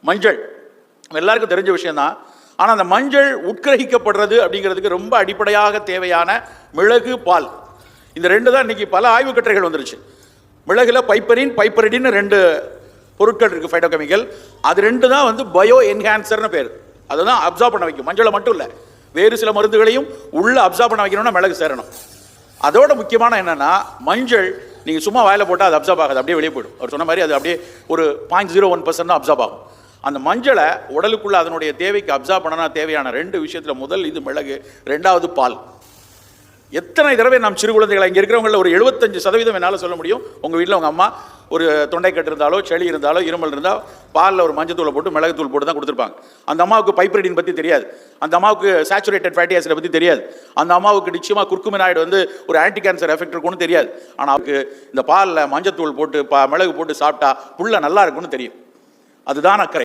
மஞ்சள் எல்லாருக்கும் தெரிஞ்ச விஷயம்தான். ஆனால் அந்த மஞ்சள் உட்கிரகிக்கப்படுறது அப்படிங்கிறதுக்கு ரொம்ப அடிப்படையாக தேவையான மிளகு, பால், இந்த ரெண்டு தான் இன்னைக்கு பல ஆய்வு கட்டுரைகள் வந்துருச்சு. மிளகுல பைப்பரின், பைப்பரிடின்னு ரெண்டு பொருட்கள் இருக்குது, ஃபைட்டோகெமிக்கல். அது ரெண்டு தான் வந்து பயோ என்ஹான்சர்னு பேர். அதுதான் அப்சார்ப் பண்ண வைக்கும். மஞ்சளை மட்டும் இல்லை, வேறு சில மருந்துகளையும் உள்ள அப்சார்ப் பண்ண வைக்கணும்னா மிளகு சேரணும். அதோட முக்கியமான என்னன்னா, மஞ்சள் நீங்கள் சும்மா வாயில போட்டால் அது அப்சார்ப் ஆகாது, அப்படியே வெளியே போயிடும். அவர் சொன்ன மாதிரி அது அப்படியே ஒரு 0.01% தான் அப்சார்ப் ஆகும். அந்த மஞ்சளை உடலுக்குள்ள அதனுடைய தேவைக்கு அப்சார்ப் பண்ணனா தேவையான ரெண்டு விஷயத்தில் முதல் இது மிளகு, ரெண்டாவது பால். எத்தனை தடவை நாம் சிறு குழந்தைகளை, இங்கே இருக்கிறவங்களில் ஒரு 75% என்னால் சொல்ல முடியும், உங்கள் வீட்டில் உங்கள் அம்மா ஒரு தொண்டைக்கட்டு இருந்தாலோ, செளி இருந்தாலோ, இருமல் இருந்தால் பாலில் ஒரு மஞ்சத்தூளை போட்டு மிளகுத்தூள் போட்டு தான் கொடுத்துருப்பாங்க. அந்த அம்மாவுக்கு பைப்பரிடின் பற்றி தெரியாது, அந்த அம்மாவுக்கு சேச்சுரேட்டட் ஃபேட்டி ஆசிடை பற்றி தெரியாது, அந்த அம்மாவுக்கு நிச்சயமாக குர்குமினாய்டு வந்து ஒரு ஆன்டி கேன்சர் எஃபெக்ட் இருக்குன்னு தெரியாது. ஆனால் அவருக்கு இந்த பாலில் மஞ்சத்தூள் போட்டு மிளகு போட்டு சாப்பிட்டா புள்ள நல்லா இருக்குன்னு தெரியும். அதுதான் அக்கறை.